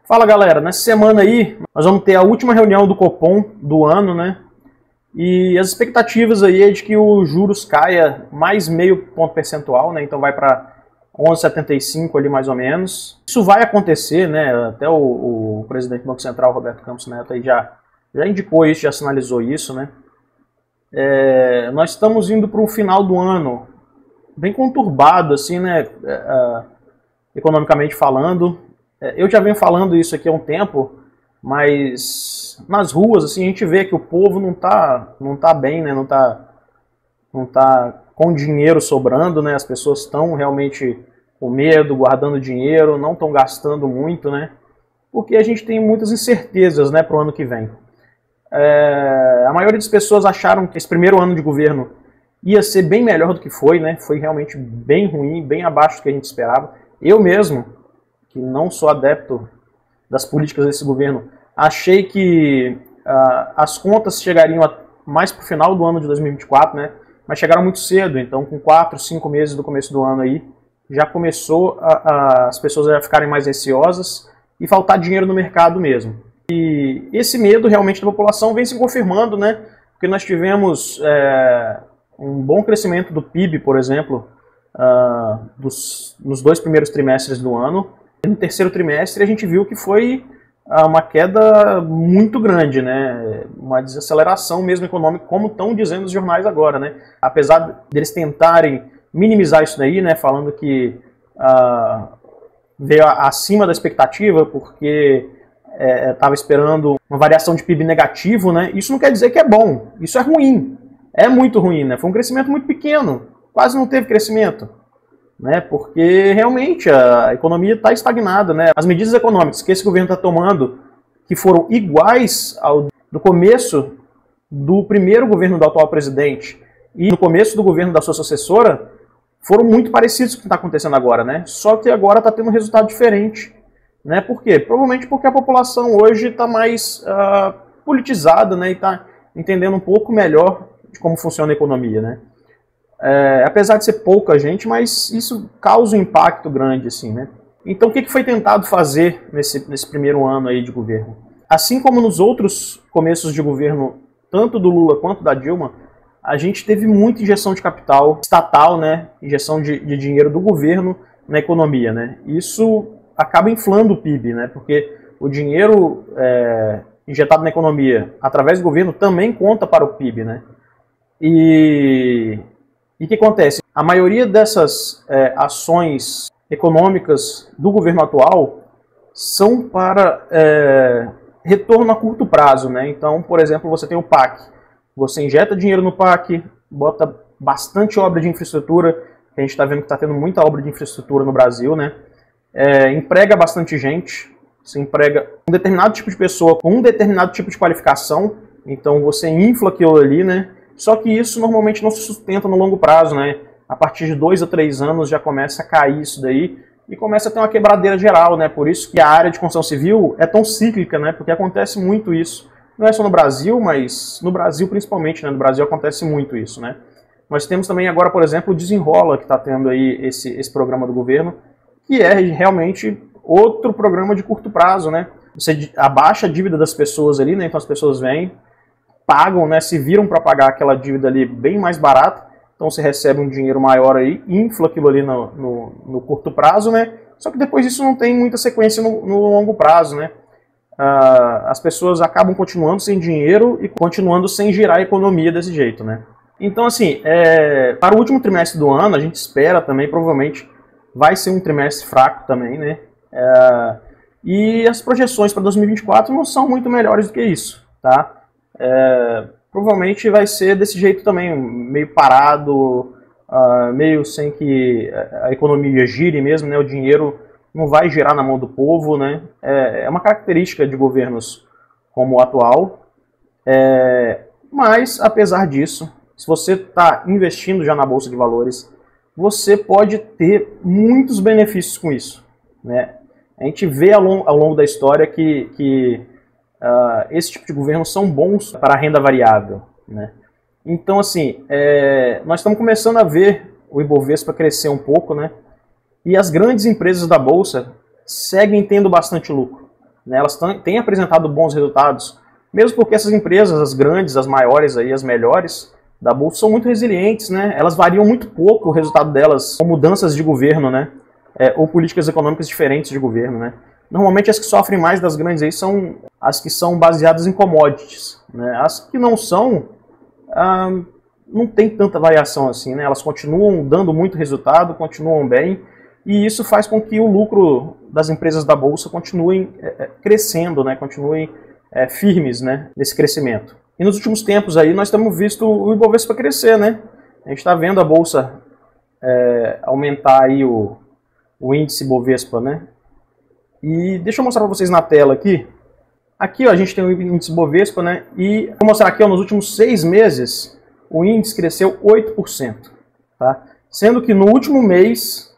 Fala galera, nessa semana aí nós vamos ter a última reunião do Copom do ano, né? E as expectativas aí é de que o juros caia mais meio ponto percentual, né? Então vai para 11,75 ali mais ou menos. Isso vai acontecer, né? Até o presidente do Banco Central, Roberto Campos Neto, aí já indicou isso, já sinalizou isso, né? Nós estamos indo para o final do ano bem conturbado, assim, né? Economicamente falando. Eu já venho falando isso aqui há um tempo, mas nas ruas assim, a gente vê que o povo não tá bem, né? Não tá com dinheiro sobrando, né? As pessoas estão realmente com medo, guardando dinheiro, não estão gastando muito, né? Porque a gente tem muitas incertezas, né, para o ano que vem. A maioria das pessoas acharam que esse primeiro ano de governo ia ser bem melhor do que foi, né? Foi realmente bem ruim, bem abaixo do que a gente esperava. Eu mesmo, que não sou adepto das políticas desse governo, achei que as contas chegariam mais para o final do ano de 2024, né? Mas chegaram muito cedo, então com 4, 5 meses do começo do ano aí, já começou as pessoas a ficarem mais receosas e faltar dinheiro no mercado mesmo. E esse medo realmente da população vem se confirmando, né? Porque nós tivemos um bom crescimento do PIB, por exemplo, nos 2 primeiros trimestres do ano. No terceiro trimestre a gente viu que foi uma queda muito grande, né? Uma desaceleração mesmo econômica, como estão dizendo os jornais agora, né? Apesar deles tentarem minimizar isso daí, né? Falando que veio acima da expectativa porque estava esperando uma variação de PIB negativo, né? Isso não quer dizer que é bom, isso é ruim, é muito ruim, né? Foi um crescimento muito pequeno, quase não teve crescimento. Né, porque realmente a economia está estagnada, né? As medidas econômicas que esse governo está tomando, que foram iguais ao do começo do primeiro governo do atual presidente e no começo do governo da sua sucessora, foram muito parecidos com o que está acontecendo agora, né? Só que agora está tendo um resultado diferente, né? Por quê? Provavelmente porque a população hoje está mais politizada, né? E está entendendo um pouco melhor de como funciona a economia, né? Apesar de ser pouca gente, mas isso causa um impacto grande, assim, né? Então, o que foi tentado fazer nesse primeiro ano aí de governo? Assim como nos outros começos de governo, tanto do Lula quanto da Dilma, a gente teve muita injeção de capital estatal, né? Injeção de dinheiro do governo na economia, né? Isso acaba inflando o PIB, né? Porque o dinheiro injetado na economia através do governo também conta para o PIB, né? E o que acontece? A maioria dessas ações econômicas do governo atual são para retorno a curto prazo, né? Então, por exemplo, você tem o PAC. Você injeta dinheiro no PAC, bota bastante obra de infraestrutura, que a gente está vendo que está tendo muita obra de infraestrutura no Brasil, né? Emprega bastante gente, você emprega um determinado tipo de pessoa com um determinado tipo de qualificação, então você infla aquilo ali, né? Só que isso normalmente não se sustenta no longo prazo, né? A partir de 2 a 3 anos já começa a cair isso daí e começa a ter uma quebradeira geral, né? Por isso que a área de construção civil é tão cíclica, né? Porque acontece muito isso. Não é só no Brasil, mas no Brasil principalmente, né? No Brasil acontece muito isso, né? Nós temos também agora, por exemplo, o Desenrola, que está tendo aí esse programa do governo, que é realmente outro programa de curto prazo, né? Você abaixa a dívida das pessoas ali, né? Então as pessoas vêm, pagam, né, se viram para pagar aquela dívida ali bem mais barata, então você recebe um dinheiro maior aí, infla aquilo ali no curto prazo, né, só que depois isso não tem muita sequência no longo prazo, né, as pessoas acabam continuando sem dinheiro e continuando sem girar a economia desse jeito, né. Então assim, para o último trimestre do ano, a gente espera também, provavelmente, vai ser um trimestre fraco também, né, e as projeções para 2024 não são muito melhores do que isso, tá. Provavelmente vai ser desse jeito também, meio parado, meio sem que a economia gire mesmo, né? O dinheiro não vai girar na mão do povo, né? É uma característica de governos como o atual, mas apesar disso, se você está investindo já na Bolsa de Valores, você pode ter muitos benefícios com isso, né? A gente vê ao longo da história que esse tipo de governo são bons para a renda variável, né? Então, assim, nós estamos começando a ver o Ibovespa crescer um pouco, né? E as grandes empresas da Bolsa seguem tendo bastante lucro. né? Elas têm apresentado bons resultados, mesmo porque essas empresas, as grandes, as maiores, aí, as melhores da Bolsa, são muito resilientes, né? Elas variam muito pouco o resultado delas com mudanças de governo, né? Ou políticas econômicas diferentes de governo, né? Normalmente as que sofrem mais das grandes aí são as que são baseadas em commodities, né? As que não são, não tem tanta variação assim, né? Elas continuam dando muito resultado, continuam bem, e isso faz com que o lucro das empresas da Bolsa continuem crescendo, né? Continuem firmes, né? Nesse crescimento. E nos últimos tempos aí nós temos visto o Ibovespa crescer, né? A gente está vendo a Bolsa aumentar aí o índice Ibovespa, né? E deixa eu mostrar para vocês na tela aqui. Aqui ó, a gente tem o índice Ibovespa, né? E vou mostrar aqui ó, nos últimos 6 meses o índice cresceu 8%, tá? Sendo que no último mês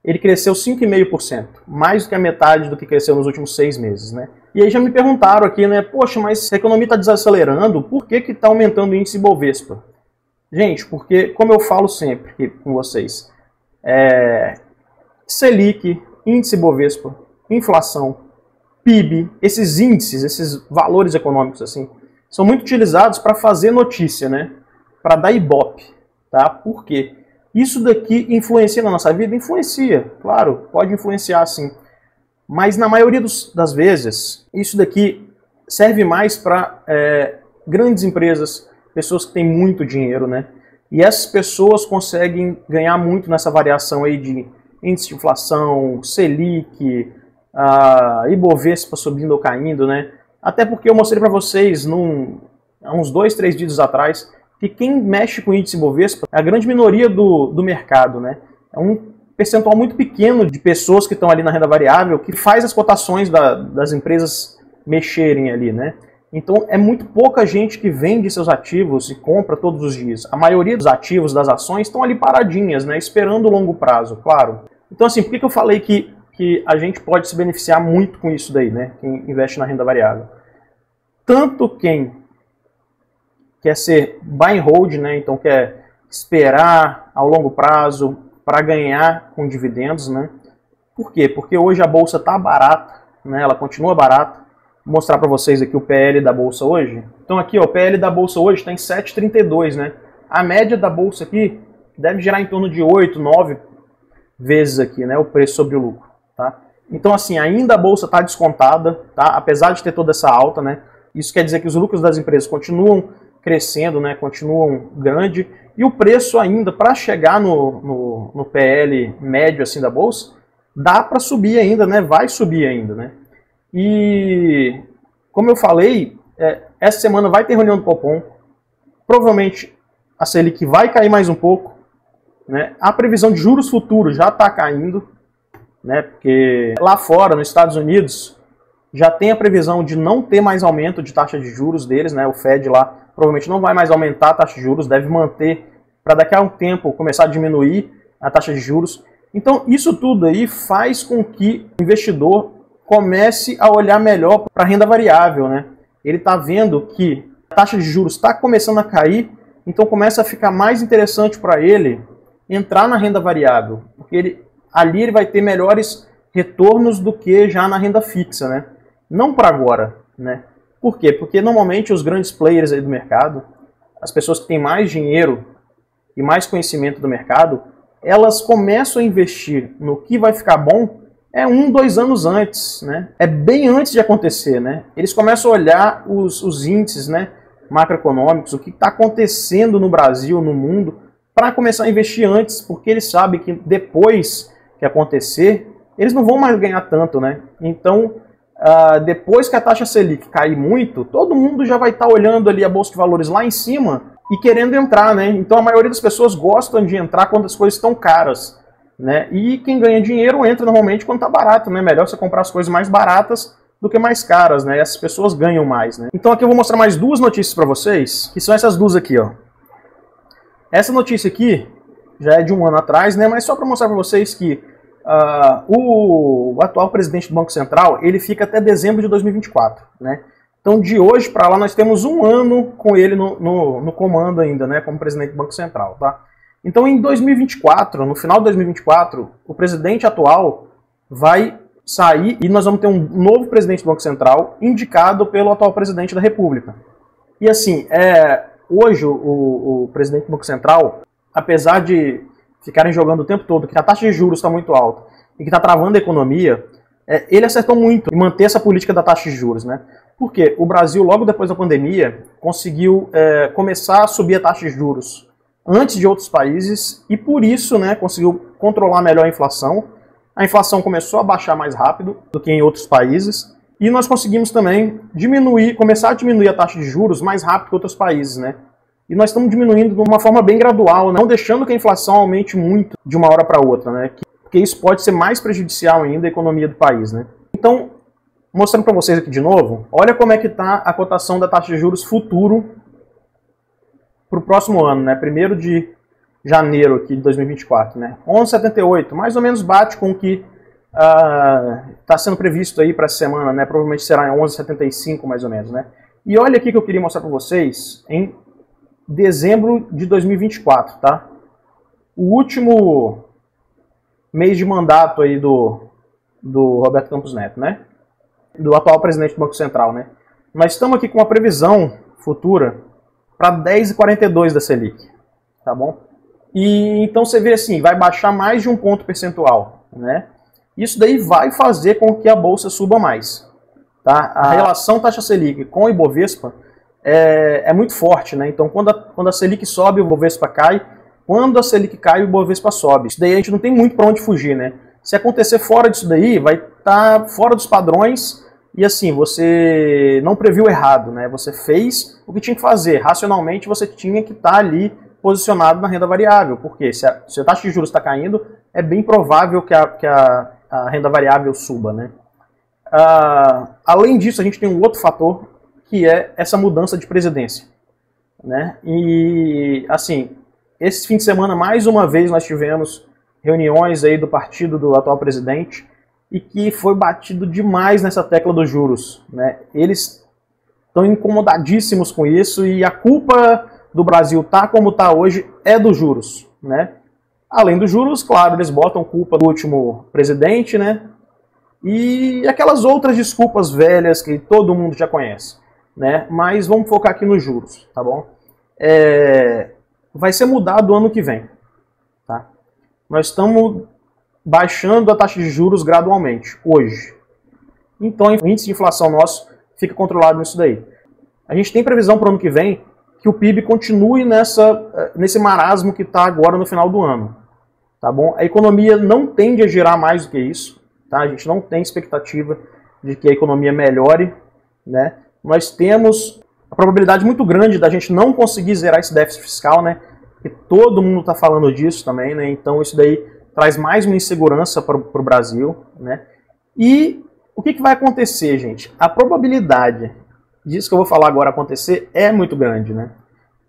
ele cresceu 5,5%, mais do que a metade do que cresceu nos últimos 6 meses, né? E aí já me perguntaram aqui, né? Poxa, mas se a economia está desacelerando, por que está aumentando o índice Ibovespa? Gente, porque, como eu falo sempre aqui com vocês, Selic, índice Ibovespa, inflação, PIB, esses índices, esses valores econômicos assim, são muito utilizados para fazer notícia, né? Para dar Ibope, tá? Por quê? Isso daqui influencia na nossa vida? Influencia, claro, pode influenciar sim. Mas na maioria das vezes, isso daqui serve mais para grandes empresas, pessoas que têm muito dinheiro, né? E essas pessoas conseguem ganhar muito nessa variação aí de índice de inflação, Selic, Ibovespa subindo ou caindo, né? Até porque eu mostrei para vocês há uns 2, 3 vídeos atrás que quem mexe com o índice Ibovespa é a grande minoria do mercado, né? É um percentual muito pequeno de pessoas que estão ali na renda variável que faz as cotações das empresas mexerem ali, né? Então é muito pouca gente que vende seus ativos e compra todos os dias. A maioria dos ativos, das ações, estão ali paradinhas, né? Esperando o longo prazo, claro. Então assim, por que eu falei que a gente pode se beneficiar muito com isso daí, né? Quem investe na renda variável. Tanto quem quer ser buy and hold, né? Então quer esperar ao longo prazo para ganhar com dividendos, né? Por quê? Porque hoje a bolsa está barata, né? Ela continua barata. Vou mostrar para vocês aqui o PL da bolsa hoje. Então aqui, ó, o PL da bolsa hoje está em 7,32, né? A média da bolsa aqui deve gerar em torno de 8, 9 vezes aqui, né? O preço sobre o lucro, tá? Então assim, ainda a bolsa está descontada, tá? Apesar de ter toda essa alta, né? Isso quer dizer que os lucros das empresas continuam crescendo, né? Continuam grande. E o preço ainda, para chegar no PL médio assim da bolsa, dá para subir ainda, né? Vai subir ainda, né? E, como eu falei, essa semana vai ter reunião do Copom. Provavelmente a Selic vai cair mais um pouco, né? A previsão de juros futuros já está caindo, né? Porque lá fora, nos Estados Unidos, já tem a previsão de não ter mais aumento de taxa de juros deles, né? O Fed lá provavelmente não vai mais aumentar a taxa de juros, deve manter para daqui a um tempo começar a diminuir a taxa de juros. Então isso tudo aí faz com que o investidor comece a olhar melhor para a renda variável, né? Ele está vendo que a taxa de juros está começando a cair, então começa a ficar mais interessante para ele entrar na renda variável, porque ali ele vai ter melhores retornos do que já na renda fixa, né? Não para agora, né? Por quê? Porque normalmente os grandes players aí do mercado, as pessoas que têm mais dinheiro e mais conhecimento do mercado, elas começam a investir no que vai ficar bom 1, 2 anos antes, né? É bem antes de acontecer, né? Eles começam a olhar os índices, né, macroeconômicos, o que está acontecendo no Brasil, no mundo, para começar a investir antes, porque eles sabem que depois que acontecer, eles não vão mais ganhar tanto, né? Então, depois que a taxa Selic cair muito, todo mundo já vai estar olhando ali a Bolsa de Valores lá em cima e querendo entrar, né? Então a maioria das pessoas gostam de entrar quando as coisas estão caras, né? E quem ganha dinheiro entra normalmente quando está barato, né? Melhor você comprar as coisas mais baratas do que mais caras, né? E essas pessoas ganham mais, né? Então aqui eu vou mostrar mais 2 notícias para vocês, que são essas 2 aqui, ó. Essa notícia aqui já é de 1 ano atrás, né? Mas só para mostrar para vocês que o atual presidente do Banco Central, ele fica até dezembro de 2024, né? Então, de hoje para lá, nós temos 1 ano com ele no comando ainda, né? Como presidente do Banco Central, tá? Então, em 2024, no final de 2024, o presidente atual vai sair e nós vamos ter um novo presidente do Banco Central indicado pelo atual presidente da República. E assim, hoje o presidente do Banco Central, apesar de ficarem jogando o tempo todo que a taxa de juros está muito alta e que está travando a economia, ele acertou muito em manter essa política da taxa de juros, né? Porque o Brasil, logo depois da pandemia, conseguiu começar a subir a taxa de juros antes de outros países e por isso, né, conseguiu controlar melhor a inflação. A inflação começou a baixar mais rápido do que em outros países e nós conseguimos também começar a diminuir a taxa de juros mais rápido que outros países, né? E nós estamos diminuindo de uma forma bem gradual, não deixando que a inflação aumente muito de uma hora para outra, né? Porque isso pode ser mais prejudicial ainda à economia do país, né? Então, mostrando para vocês aqui de novo, olha como é que está a cotação da taxa de juros futuro para o próximo ano, né? 1º de janeiro aqui de 2024, né? 11,78, mais ou menos bate com o que está sendo previsto aí para essa semana, né? Provavelmente será em 11,75 mais ou menos, né? E olha aqui que eu queria mostrar para vocês em dezembro de 2024, tá? O último mês de mandato aí do Roberto Campos Neto, né? Do atual presidente do Banco Central, né? Nós estamos aqui com uma previsão futura para 10,42 da Selic, tá bom? E então você vê assim, vai baixar mais de 1 ponto percentual, né? Isso daí vai fazer com que a bolsa suba mais, tá? A relação taxa Selic com o Ibovespa é muito forte, né? Então quando a Selic sobe, o Ibovespa cai. Quando a Selic cai, o Ibovespa sobe. Isso daí a gente não tem muito para onde fugir, né? Se acontecer fora disso daí, vai estar fora dos padrões e assim, você não previu errado, né? Você fez o que tinha que fazer. Racionalmente, você tinha que estar ali posicionado na renda variável, porque se a taxa de juros está caindo, é bem provável que a renda variável suba, né? Além disso, a gente tem um outro fator, que é essa mudança de presidência, né? E, assim, esse fim de semana, mais uma vez, nós tivemos reuniões aí do partido do atual presidente e que foi batido demais nessa tecla dos juros, né? Eles estão incomodadíssimos com isso e a culpa do Brasil tá como tá hoje é dos juros, né? Além dos juros, claro, eles botam culpa do último presidente, né? E aquelas outras desculpas velhas que todo mundo já conhece, né? Mas vamos focar aqui nos juros, tá bom? Vai ser mudado ano que vem, tá? Nós estamos baixando a taxa de juros gradualmente, hoje. Então, o índice de inflação nosso fica controlado nisso daí. A gente tem previsão para o ano que vem que o PIB continue nesse marasmo que está agora no final do ano, tá bom? A economia não tende a girar mais do que isso, tá? A gente não tem expectativa de que a economia melhore, né? Nós temos a probabilidade muito grande da gente não conseguir zerar esse déficit fiscal, né? E todo mundo está falando disso também, né? Então isso daí traz mais uma insegurança para o Brasil, né? E o que vai acontecer, gente? A probabilidade disso que eu vou falar agora acontecer é muito grande, né?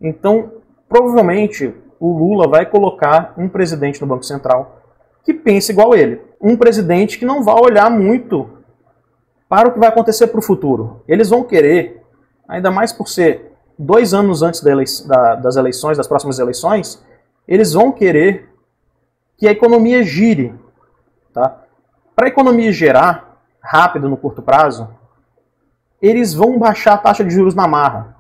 Então, provavelmente, o Lula vai colocar um presidente no Banco Central que pense igual ele. Um presidente que não vai olhar muito para o que vai acontecer para o futuro. Eles vão querer, ainda mais por ser 2 anos antes das eleições, das próximas eleições, eles vão querer que a economia gire, tá? Para a economia girar rápido no curto prazo, eles vão baixar a taxa de juros na marra.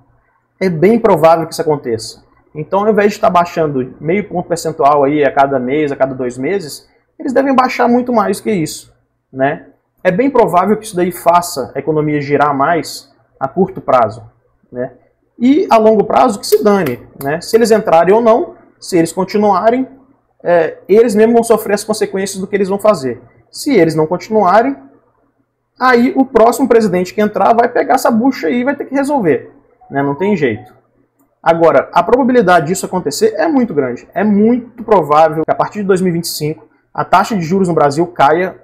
É bem provável que isso aconteça. Então, ao invés de estar baixando meio ponto percentual aí a cada mês, a cada 2 meses, eles devem baixar muito mais do que isso, né? É bem provável que isso daí faça a economia girar mais a curto prazo, né? E a longo prazo que se dane, né? Se eles entrarem ou não, se eles continuarem, eles mesmos vão sofrer as consequências do que eles vão fazer. Se eles não continuarem, aí o próximo presidente que entrar vai pegar essa bucha aí e vai ter que resolver, né? Não tem jeito. Agora, a probabilidade disso acontecer é muito grande. É muito provável que a partir de 2025 a taxa de juros no Brasil caia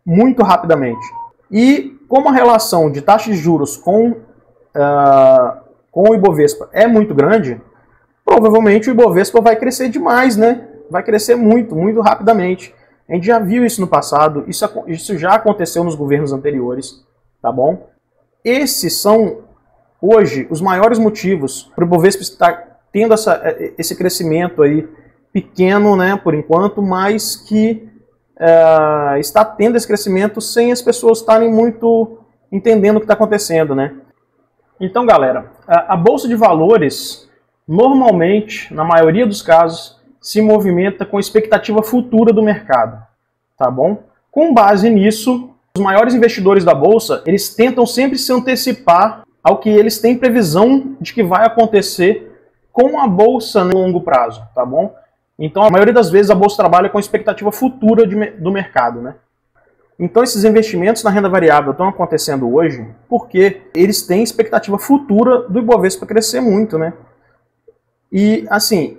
muito rapidamente. E como a relação de taxa de juros com o Ibovespa é muito grande, provavelmente o Ibovespa vai crescer demais, né? Vai crescer muito, muito rapidamente. A gente já viu isso no passado, isso já aconteceu nos governos anteriores, tá bom? Esses são, hoje, os maiores motivos para o Ibovespa estar tendo esse crescimento aí pequeno, né, por enquanto, mas que está tendo esse crescimento sem as pessoas estarem muito entendendo o que está acontecendo, né? Então, galera, a Bolsa de Valores, normalmente, na maioria dos casos, se movimenta com expectativa futura do mercado, tá bom? Com base nisso, os maiores investidores da Bolsa, eles tentam sempre se antecipar ao que eles têm previsão de que vai acontecer com a Bolsa no longo prazo, tá bom? Então, a maioria das vezes, a Bolsa trabalha com expectativa futura do mercado, né? Então, esses investimentos na renda variável estão acontecendo hoje porque eles têm expectativa futura do Ibovespa crescer muito, né? E, assim,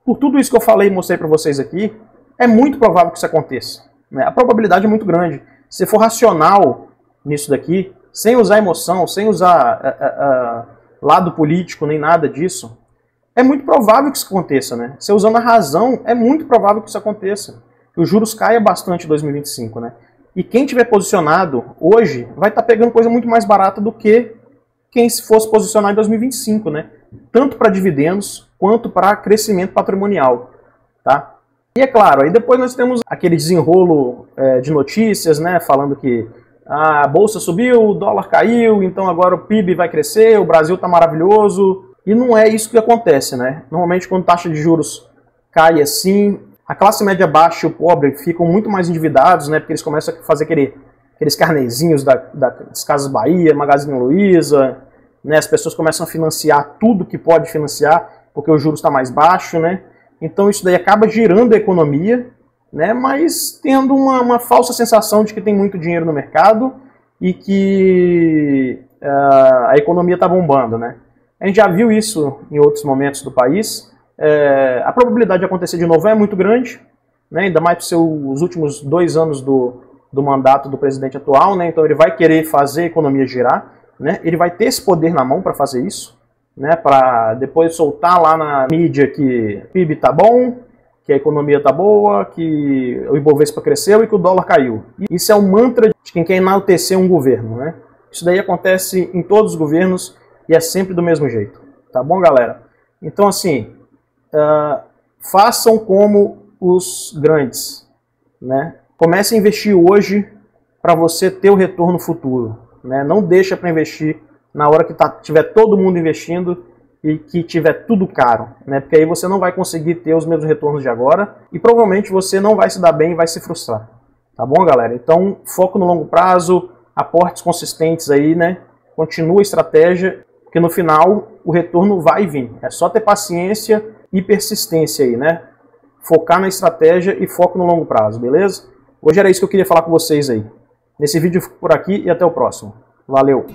por tudo isso que eu falei e mostrei para vocês aqui, é muito provável que isso aconteça, né? A probabilidade é muito grande. Se for racional nisso daqui, sem usar emoção, sem usar lado político, nem nada disso, é muito provável que isso aconteça, né? Se usando a razão, é muito provável que isso aconteça. Que os juros caia bastante em 2025, né? E quem tiver posicionado hoje vai estar pegando coisa muito mais barata do que quem se fosse posicionar em 2025, né? Tanto para dividendos quanto para crescimento patrimonial, tá? E é claro, aí depois nós temos aquele desenrolo de notícias, né? Falando que a bolsa subiu, o dólar caiu, então agora o PIB vai crescer, o Brasil está maravilhoso. E não é isso que acontece, né? Normalmente quando a taxa de juros cai assim, a classe média baixa e o pobre ficam muito mais endividados, né? Porque eles começam a fazer aqueles carnezinhos das Casas Bahia, Magazine Luiza, né? As pessoas começam a financiar tudo que pode financiar, porque o juros está mais baixo, né? Então isso daí acaba girando a economia, né? Mas tendo uma falsa sensação de que tem muito dinheiro no mercado e que a economia está bombando, né? A gente já viu isso em outros momentos do país. A probabilidade de acontecer de novo é muito grande, né? Ainda mais por ser os últimos 2 anos do mandato do presidente atual, né? Então ele vai querer fazer a economia girar, né? Ele vai ter esse poder na mão para fazer isso, né? Para depois soltar lá na mídia que o PIB tá bom, que a economia tá boa, que o Ibovespa cresceu e que o dólar caiu. Isso é um mantra de quem quer enaltecer um governo, né? Isso daí acontece em todos os governos e é sempre do mesmo jeito, tá bom, galera? Então, assim, façam como os grandes, né? Comece a investir hoje para você ter o retorno futuro, né? Não deixa para investir na hora que tiver todo mundo investindo e que tiver tudo caro, né? Porque aí você não vai conseguir ter os mesmos retornos de agora e provavelmente você não vai se dar bem e vai se frustrar, tá bom, galera? Então, foco no longo prazo, aportes consistentes aí, né? Continua a estratégia, porque no final o retorno vai vir. É só ter paciência e persistência aí, né? Focar na estratégia e foco no longo prazo, beleza? Hoje era isso que eu queria falar com vocês aí. Nesse vídeo eu fico por aqui e até o próximo. Valeu!